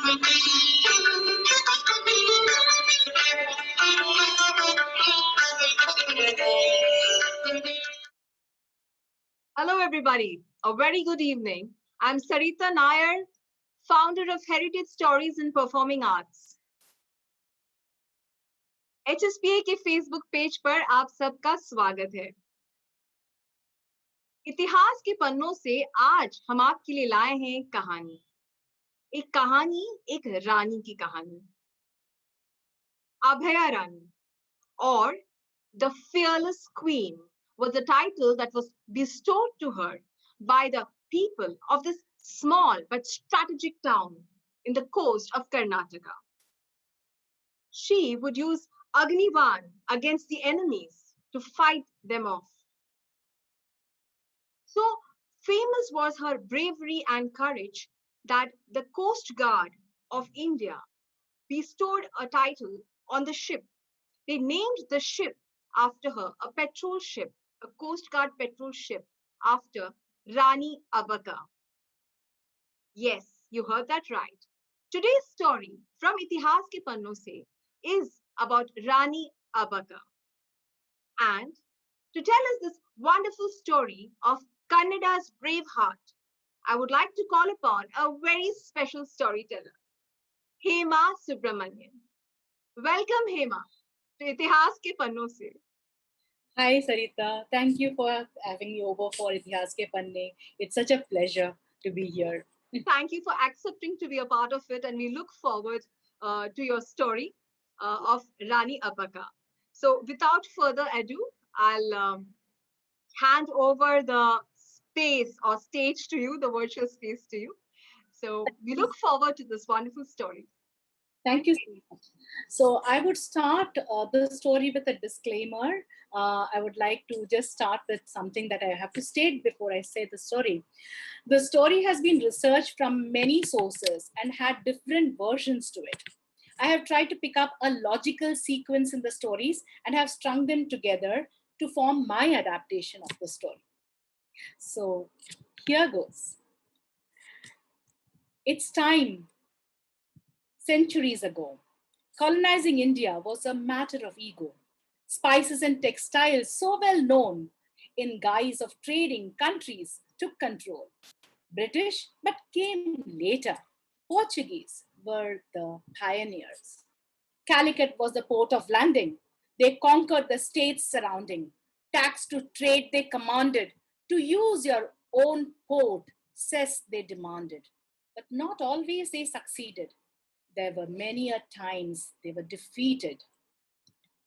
Hello, everybody. A very good evening. I'm Sarita Nair, founder of Heritage Stories in Performing Arts. HSPA के Facebook page पर आप सबका स्वागत है। इतिहास के पन्नों से आज हम आपके लिए लाए हैं कहानी। एक रानी की कहानी। अभया रानी or The Fearless Queen was a title that was bestowed to her by the people of this small but strategic town in the coast of Karnataka. She would use Agnivan against the enemies to fight them off. So famous was her bravery and courage that the Coast Guard of India bestowed a title on the ship. They named the ship after her, a patrol ship, a Coast Guard patrol ship after Rani Abaka. Yes, you heard that right. Today's story from Itihas Ke Panno Se is about Rani Abaka. And to tell us this wonderful story of Kannada's brave heart, I would like to call upon a very special storyteller, Hema Subramanian. Welcome, Hema, to Itihas Ke Panno Se. Hi, Sarita. Thank you for having me over for Itihas Ke Panne. It's such a pleasure to be here. Thank you for accepting to be a part of it, and we look forward to your story of Rani Abaka. So, without further ado, I'll hand over the space or stage to you, the virtual space to you. So, we look forward to this wonderful story. Thank you so much. So I would start the story with a disclaimer. I would like to just start with something that I have to state before I say the story. The story has been researched from many sources and had different versions to it. I have tried to pick up a logical sequence in the stories and have strung them together to form my adaptation of the story. So here goes. It's time. Centuries ago, colonizing India was a matter of ego. Spices and textiles, so well known in guise of trading countries, took control. British, but came later. Portuguese were the pioneers. Calicut was the port of landing. They conquered the states surrounding. Tax to trade they commanded. To use your own port, cess they demanded. But not always they succeeded. There were many a times they were defeated.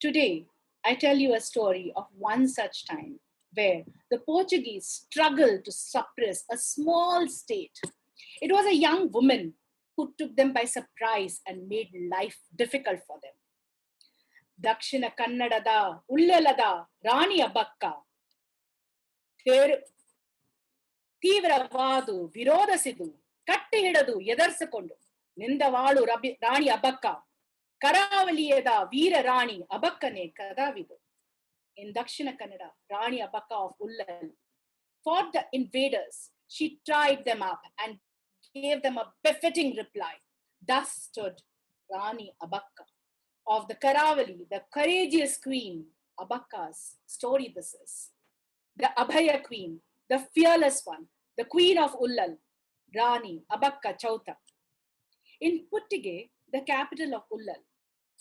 Today, I tell you a story of one such time where the Portuguese struggled to suppress a small state. It was a young woman who took them by surprise and made life difficult for them. Dakshina Kannadada Ullalada Rani Abakka ತೀವ್ರವಾದು ವಿರೋಧಿಸಿದು ಕಟ್ಟಿ ಹಿಡಿದು ಎದರ್ಸಿಕೊಂಡು ನಿಂದವಾಳು ರಾಣಿ ಅಬಕ್ಕ ಕರಾವಳಿಯದ ವೀರ ರಾಣಿ ಅಬಕ್ಕನೆ ಕದಾವಿದು. In Dakshina Kannada, Rani Abakka of Ullal fought the invaders. She tied them up and gave them a befitting reply. Thus stood Rani Abakka of the Karavali, the courageous queen. Abakka's story this is. The Abhaya queen, the fearless one, the queen of Ullal, Rani Abakka Chauta. In Puttige, the capital of Ullal,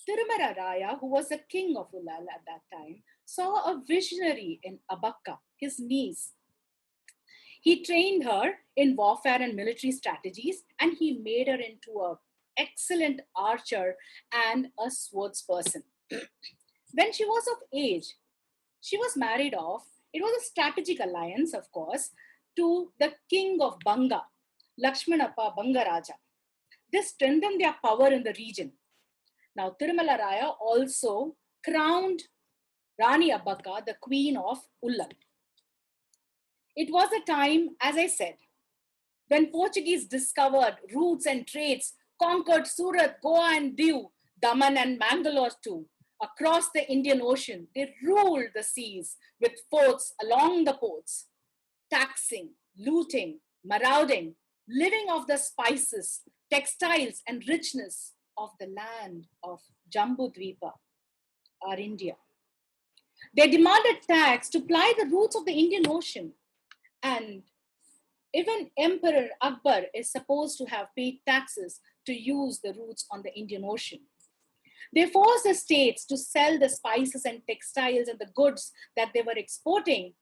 Tirumara Raya, who was the king of Ullal at that time, saw a visionary in Abakka, his niece. He trained her in warfare and military strategies, and he made her into an excellent archer and a swordsperson. When she was of age, she was married off. It was a strategic alliance, of course, to the king of Banga, Lakshmanappa Bangaraja. This strengthened their power in the region. Now, Tirumala Raya also crowned Rani Abakka the queen of Ullal. It was a time, as I said, when Portuguese discovered routes and trades, conquered Surat, Goa and Diu, Daman and Mangalore too. Across the Indian Ocean, they ruled the seas with forts along the ports, taxing, looting, marauding, living off the spices, textiles and richness of the land of Jambudvipa, or India. They demanded tax to ply the routes of the Indian Ocean, and even Emperor Akbar is supposed to have paid taxes to use the routes on the Indian Ocean. They forced the states to sell the spices and textiles and the goods that they were exporting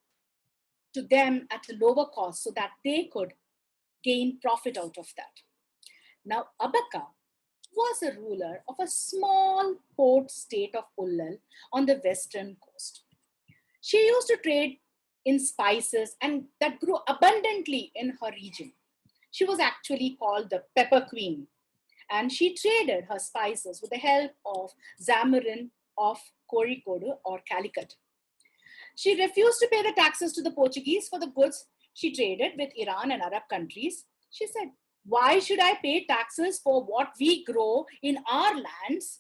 to them at a lower cost so that they could gain profit out of that. Now, Abaka was a ruler of a small port state of Ullal on the western coast. She used to trade in spices and that grew abundantly in her region. She was actually called the Pepper Queen, and she traded her spices with the help of Zamarin of Kozhikode or Calicut. She refused to pay the taxes to the Portuguese for the goods she traded with Iran and Arab countries. She said, why should I pay taxes for what we grow in our lands?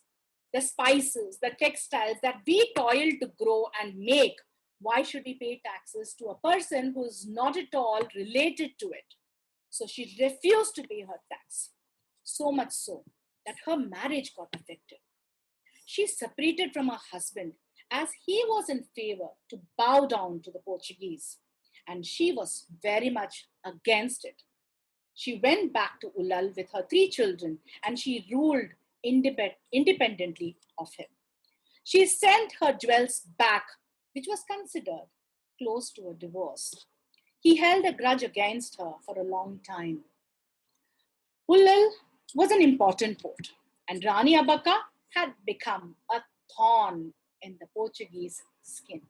The spices, the textiles that we toil to grow and make. Why should we pay taxes to a person who is not at all related to it? So she refused to pay her tax. So much so that her marriage got affected. She separated from her husband as he was in favor to bow down to the Portuguese, and she was very much against it. She went back to Ullal with her 3 children, and she ruled independently of him. She sent her jewels back, which was considered close to a divorce. He held a grudge against her for a long time. Ullal was an important port, and Rani Abaka had become a thorn in the Portuguese skin.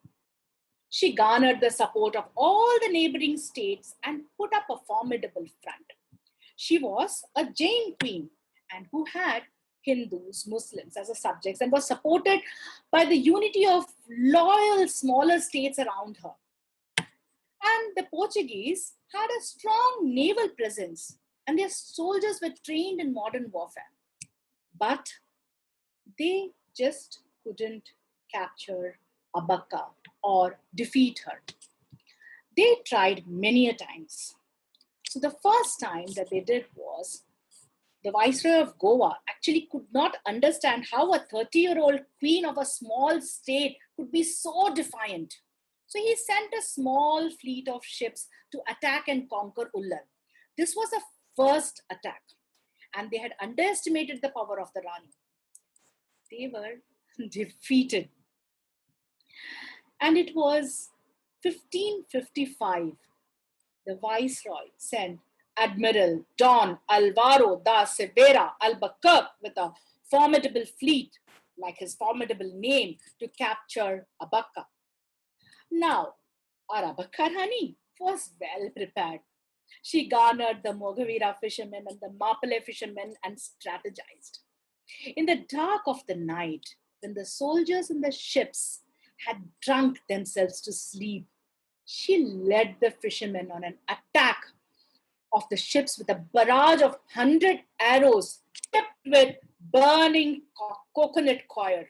She garnered the support of all the neighboring states and put up a formidable front. She was a Jain queen and who had Hindus, Muslims as her subjects and was supported by the unity of loyal smaller states around her. And the Portuguese had a strong naval presence and their soldiers were trained in modern warfare. But they just couldn't capture Abaka or defeat her. They tried many a times. So the first time that they did was the Viceroy of Goa actually could not understand how a 30-year-old queen of a small state could be so defiant. So he sent a small fleet of ships to attack and conquer Ullal. This was a first attack, and they had underestimated the power of the Rani. They were defeated. And it was 1555. The Viceroy sent Admiral Don Alvaro da Silveira Albuquerque with a formidable fleet, like his formidable name, to capture Abaka. Now, our Abaka Rani was well prepared. She garnered the Mogavira fishermen and the Mapale fishermen and strategized. In the dark of the night, when the soldiers in the ships had drunk themselves to sleep, she led the fishermen on an attack of the ships with a barrage of 100 arrows tipped with burning coconut coir.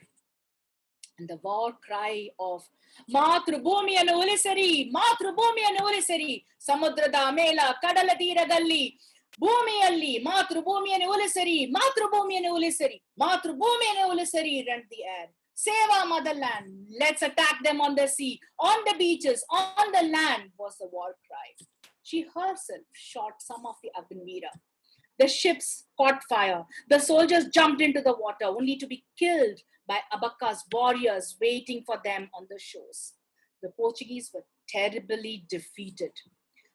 And the war cry of Matrubhumiyanu ulisari, Matrubhumiyanu ulisari, Samudrada Mela, Kadala Tiragalli, Bhumiyalli, Matrubhumiyanu ulisari, Matrubhumiyanu ulisari, Matrubhumiyanu ulisari rent the air. Save our motherland. Let's attack them on the sea, on the beaches, on the land, was the war cry. She herself shot some of the Agnivira. The ships caught fire. The soldiers jumped into the water only to be killed by Abaka's warriors waiting for them on the shores. The Portuguese were terribly defeated.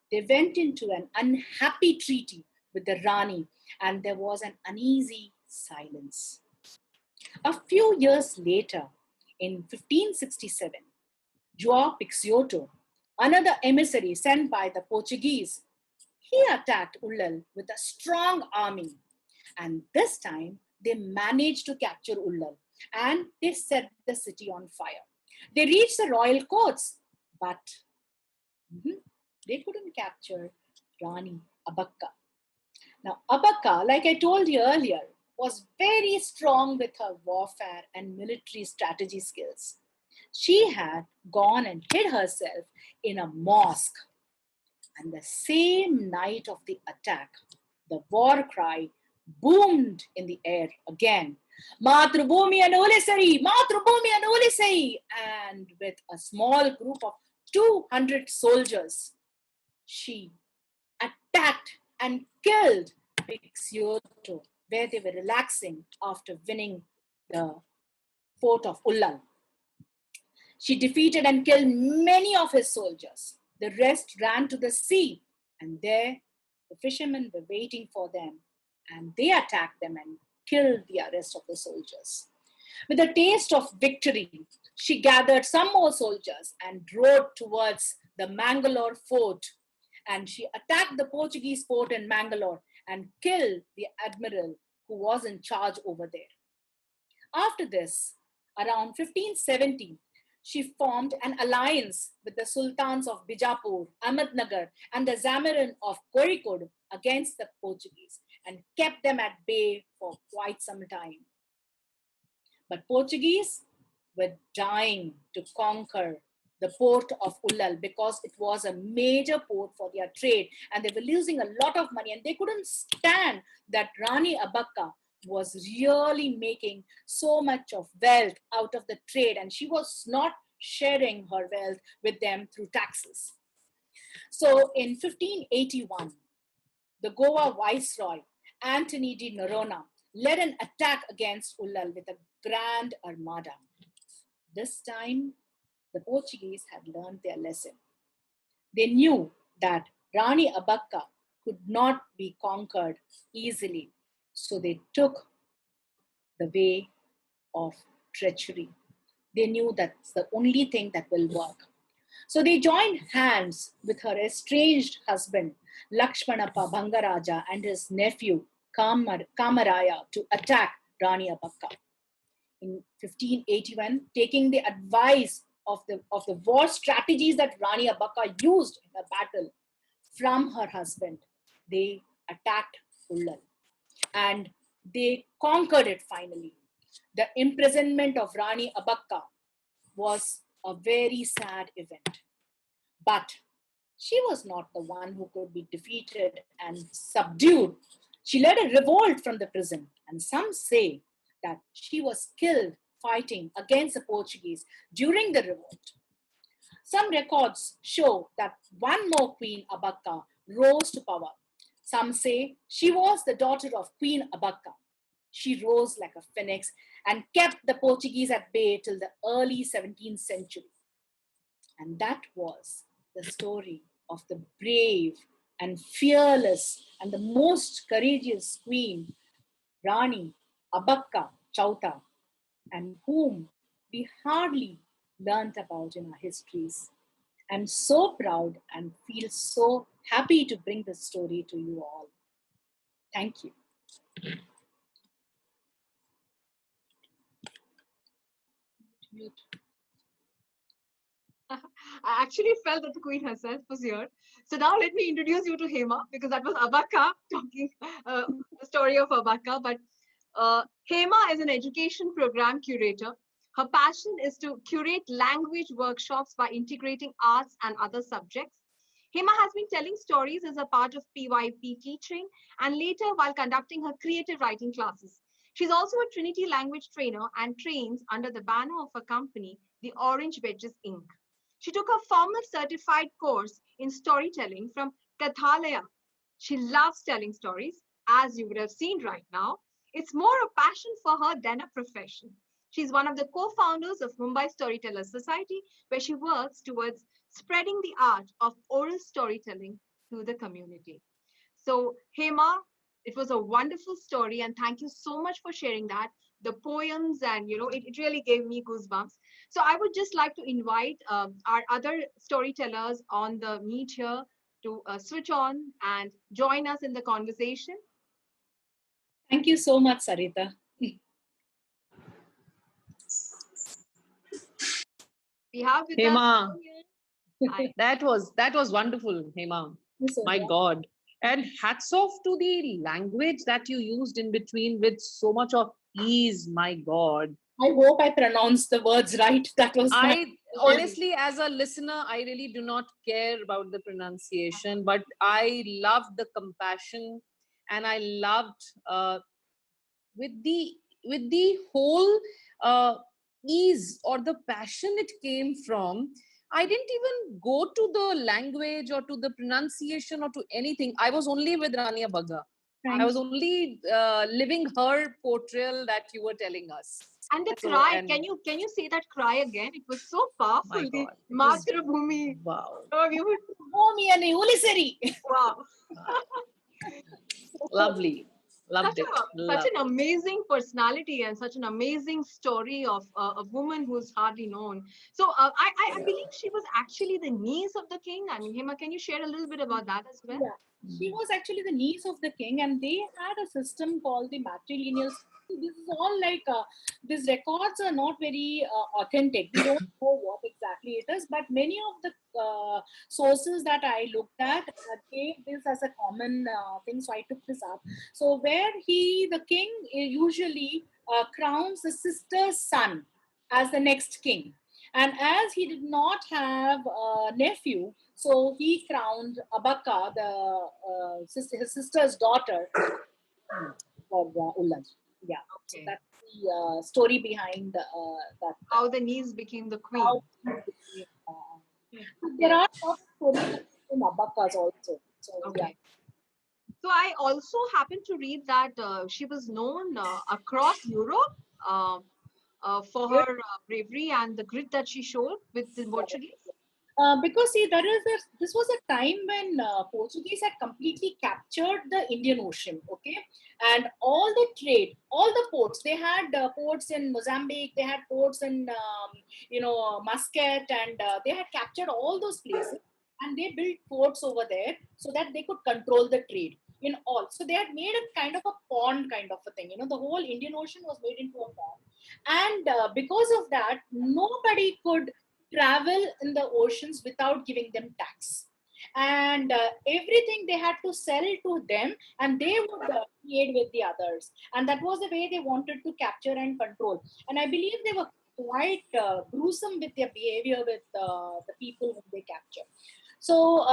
They went into an unhappy treaty with the Rani, and there was an uneasy silence. A few years later, in 1567, João Peixoto, another emissary sent by the Portuguese, he attacked Ullal with a strong army. And this time, they managed to capture Ullal and they set the city on fire. They reached the royal courts, but they couldn't capture Rani Abaka. Now, Abaka, like I told you earlier, was very strong with her warfare and military strategy skills. She had gone and hid herself in a mosque. And the same night of the attack, the war cry boomed in the air again. Matrubhumi Anulisari, Matrubhumi Anulisari. And with a small group of 200 soldiers, she attacked and killed Bixioto, where they were relaxing after winning the fort of Ullal. She defeated and killed many of his soldiers. The rest ran to the sea, and there the fishermen were waiting for them, and they attacked them and killed the rest of the soldiers. With a taste of victory, she gathered some more soldiers and rode towards the Mangalore fort, and she attacked the Portuguese fort in Mangalore and killed the admiral who was in charge over there. After this, around 1570, she formed an alliance with the sultans of Bijapur, Ahmednagar, and the Zamarin of Kozhikode against the Portuguese and kept them at bay for quite some time. But Portuguese were dying to conquer the port of Ullal because it was a major port for their trade, and they were losing a lot of money, and they couldn't stand that Rani Abakka was really making so much of wealth out of the trade, and she was not sharing her wealth with them through taxes. So in 1581, the Goa Viceroy, Anthony de Noronha, led an attack against Ullal with a grand armada. This time, the Portuguese had learned their lesson. They knew that Rani Abakka could not be conquered easily, so they took the way of treachery. They knew that's the only thing that will work. So they joined hands with her estranged husband, Lakshmanappa Bhangaraja, and his nephew, Kamaraya, to attack Rani Abakka. In 1581, taking the advice of the war strategies that Rani Abakka used in the battle from her husband, they attacked Ullal and they conquered it finally. The imprisonment of Rani Abakka was a very sad event. But she was not the one who could be defeated and subdued. She led a revolt from the prison, and some say that she was killed fighting against the Portuguese during the revolt. Some records show that one more Queen Abakka rose to power. Some say she was the daughter of Queen Abakka. She rose like a phoenix and kept the Portuguese at bay till the early 17th century. And that was the story of the brave and fearless and the most courageous queen, Rani Abakka Chauta, and whom we hardly learnt about in our histories. I'm so proud and feel so happy to bring this story to you all. Thank you. I actually felt that the queen herself was here. So now let me introduce you to Hema, because that was Abakka talking the story of Abakka. But Hema is an education program curator. Her passion is to curate language workshops by integrating arts and other subjects. Hema has been telling stories as a part of PYP teaching and later while conducting her creative writing classes. She's also a Trinity language trainer and trains under the banner of her company, the Orange Wedges Inc. She took a formal certified course in storytelling from Kathalaya. She loves telling stories, as you would have seen right now. It's more a passion for her than a profession. She's one of the co-founders of Mumbai Storytellers Society, where she works towards spreading the art of oral storytelling to the community. So, Hema, it was a wonderful story, and thank you so much for sharing that. The poems, and it really gave me goosebumps. So I would just like to invite our other storytellers on the meet here to switch on and join us in the conversation. Thank you so much, Sarita. We have with Hema. us. That was wonderful, Hema. So My God. And hats off to the language that you used in between with so much of ease. My God. I hope I pronounced the words right. That was honestly, as a listener, I really do not care about the pronunciation, but I love the compassion and I loved with the whole ease or the passion it came from. I didn't even go to the language or to the pronunciation or to anything. I was only with Rania Bagga. I was only living her portrayal that you were telling us. And the So, cry, and can you say that cry again? It was so powerful. my The God, it was- Matrabhumi. wow, Oh, you would, Bhumi and Ulisari. wow. lovely, loved Such it, such loved an amazing personality and such an amazing story of a woman who's hardly known. So I believe she was actually the niece of the king. I mean, Hema, can you share a little bit about that as well? Yeah, she was actually the niece of the king, and they had a system called the matrilineal system. This is all like these records are not very authentic. We don't know what exactly it is, but many of the sources that I looked at gave this as a common thing. So I took this up. So where the king usually crowns the sister's son as the next king. And as he did not have a nephew, so he crowned Abaka, his sister's daughter, for Ullaj. Yeah, so Okay. that's the story behind that. How the niece became the queen. How there are some stories in Abakas also. So yeah. Okay. So I also happened to read that she was known across Europe for her bravery and the grit that she showed with the Portuguese. Because see, this was a time when Portuguese had completely captured the Indian Ocean, okay, and all the trade, all the ports. They had ports in Mozambique, they had ports in Muscat, and they had captured all those places, and they built forts over there so that they could control the trade in all. So they had made a kind of a pond kind of a thing. The whole Indian Ocean was made into a pond, and because of that, nobody could travel in the oceans without giving them tax, and everything they had to sell to them, and they would trade with the others, and that was the way they wanted to capture and control. And I believe they were quite gruesome with their behavior with the people whom they captured. So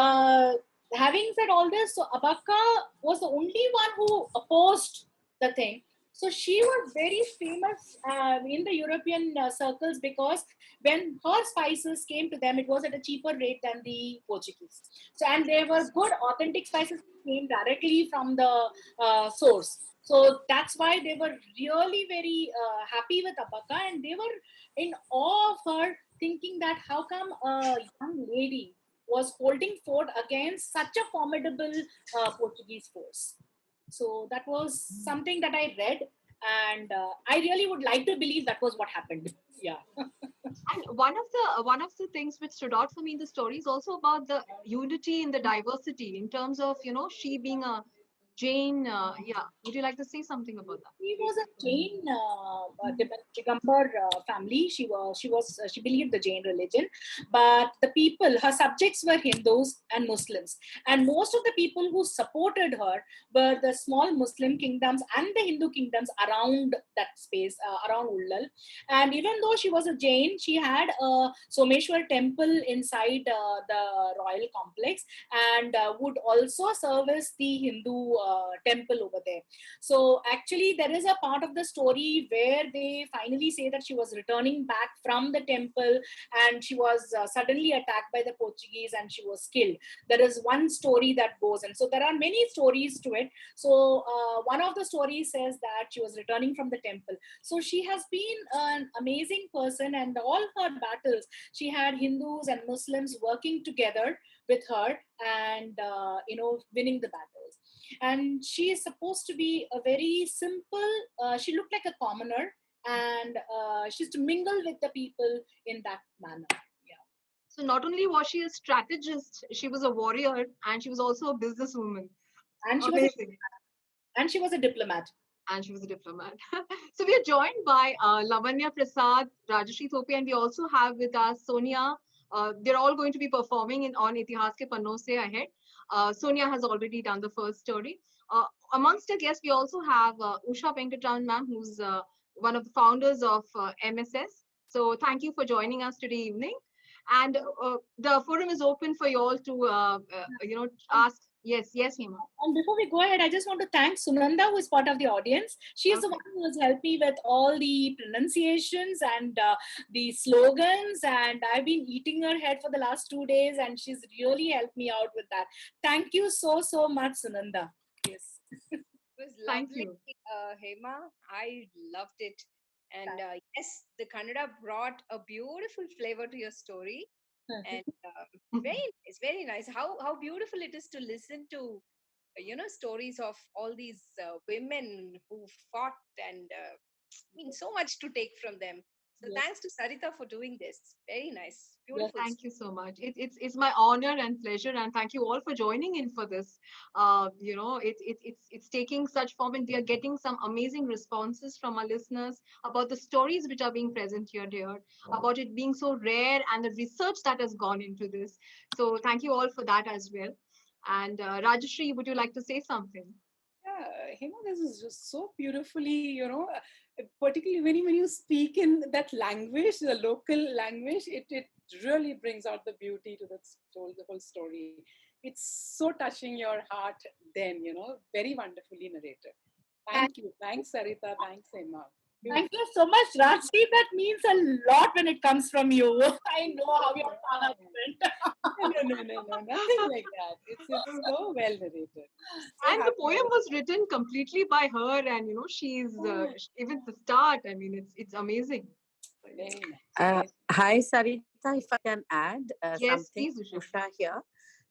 having said all this, so Abaka was the only one who opposed the thing. So she was very famous in the European circles, because when her spices came to them, it was at a cheaper rate than the Portuguese. So, and they were good, authentic spices came directly from the source. So that's why they were really very happy with Abaka, and they were in awe of her, thinking that how come a young lady was holding fort against such a formidable Portuguese force. So that was something that I read, and I really would like to believe that was what happened. Yeah. And one of the things which stood out for me in the story is also about the unity in the diversity in terms of she being a Jain. Yeah, would you like to say something about that? She was a Jain Digambar family. She believed the Jain religion, but the people, her subjects, were Hindus and Muslims, and most of the people who supported her were the small Muslim kingdoms and the Hindu kingdoms around that space, around Ullal. And even though she was a Jain, she had a Someshwar temple inside the royal complex, and would also service the Hindu temple over there. So actually, there is a part of the story where they finally say that she was returning back from the temple, and she was suddenly attacked by the Portuguese and she was killed. There is one story that goes, and so there are many stories to it. So one of the stories says that she was returning from the temple. So she has been an amazing person, and all her battles, she had Hindus and Muslims working together with her, and winning the battles. And she is supposed to be a very simple, she looked like a commoner, and she's to mingle with the people in that manner. Yeah. So not only was she a strategist, she was a warrior, and she was also a businesswoman. And she Amazing. and she was a diplomat. And she was a diplomat. So we are joined by Lavanya Prasad, Rajashri Thope, and we also have with us Sonia. They're all going to be performing on Itihas Ke Panno Se ahead. Sonia has already done the first story. Amongst the guests, we also have Usha Venkatraman ma'am, who's one of the founders of MSS. So thank you for joining us today evening. And the forum is open for you all to, ask Yes, yes, Hema. And before we go ahead, I just want to thank Sunanda, who is part of the audience. She is the Okay. one who has helped me with all the pronunciations and the slogans. And I've been eating her head for the last 2 days, and she's really helped me out with that. Thank you so, so much, Sunanda. Yes. It was Thank lovely, you. Hema. I loved it. And yes, the Kannada brought a beautiful flavor to your story. And very nice, very nice. How beautiful it is to listen to, stories of all these women who fought and mean so much to take from them. So Yes. thanks to Sarita for doing this. Very nice, Yes. beautiful. Thank you so much. It's my honor and pleasure, and thank you all for joining in for this. It's taking such form, and we are getting some amazing responses from our listeners about the stories which are being present here, dear, about it being so rare and the research that has gone into this. So thank you all for that as well. And Rajashri, would you like to say something? Yeah, Hema, this is just so beautifully, particularly when you speak in that language, the local language, it really brings out the beauty to the whole story. It's so touching your heart then, very wonderfully narrated. Thank you. Thanks, Sarita. Thanks, Hema. Thank you so much, Rajni. That means a lot when it comes from you. I know how your Tana went. No, nothing like that. It's so well narrated. So And the happy. poem was written completely by her, and she's even the start. I mean, it's amazing. Very nice. Hi, Sarita. If I can add Yes, something, please, Usha. Usha here.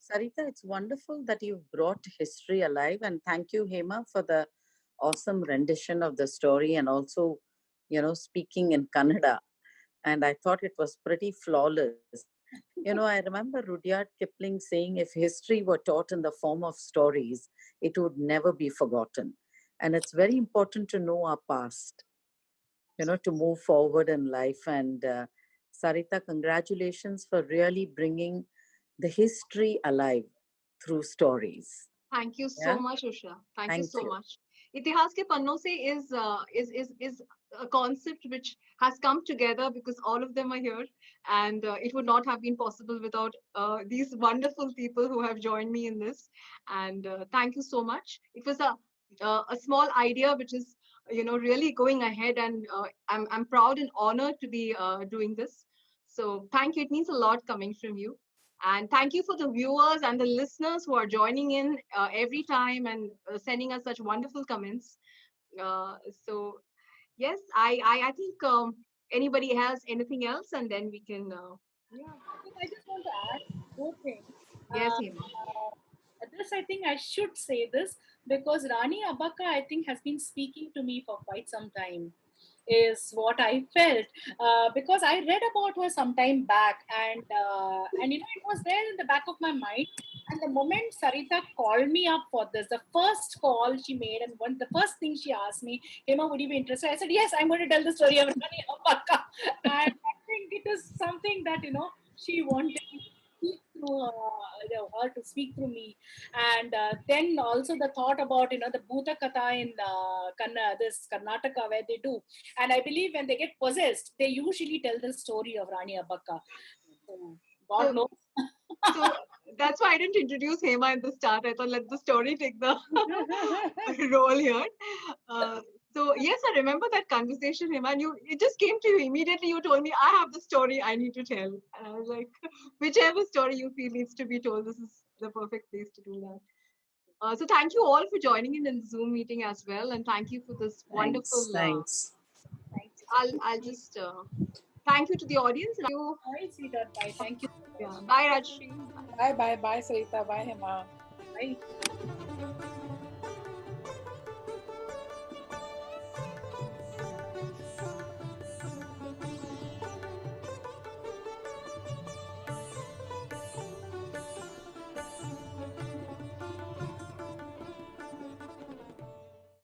Sarita, it's wonderful that you've brought history alive, and thank you, Hema, for the awesome rendition of the story and also, speaking in Kannada. And I thought it was pretty flawless. I remember Rudyard Kipling saying if history were taught in the form of stories, it would never be forgotten. And it's very important to know our past, to move forward in life. And Sarita, congratulations for really bringing the history alive through stories. Thank you so Yeah, much, Usha. Thank you thank so you. much. इतिहास के पन्नों से is a concept which has come together because all of them are here, and it would not have been possible without these wonderful people who have joined me in this. And thank you so much. It was a small idea which is really going ahead, and I'm proud and honored to be doing this. So thank you. It means a lot coming from you. And thank you for the viewers and the listeners who are joining in every time and sending us such wonderful comments. So yes, I think anybody has anything else, and then we can. Yeah, I just want to add two things. Yes, Hema. This, I think I should say this because Rani Abaka, I think, has been speaking to me for quite some time. Is what I felt because I read about her some time back, and it was there in the back of my mind. And the moment Sarita called me up for this, the first call she made, and the first thing she asked me, Hema, would you be interested? I said, yes, I'm going to tell the story of Rani Abaka. And I think it is something that, she wanted to speak through her to speak through me. And then also the thought about, the Bhuta Katha in this Karnataka where they do. And I believe when they get possessed, they usually tell the story of Rani Abaka. So, God knows. So that's why I didn't introduce Hema at the start. I thought let the story take the role here. So yes, I remember that conversation, Hema, and it just came to you immediately. You told me I have the story I need to tell, and I was like, whichever story you feel needs to be told, this is the perfect place to do that. So thank you all for joining in the Zoom meeting as well, and thank you for this wonderful. Thanks. I'll just thank you to the audience. And you. Bye, sweetheart. Bye. Thank you. Yeah. Bye, Rajshri. Bye, bye, bye, Sarita. Bye, Hema. Bye.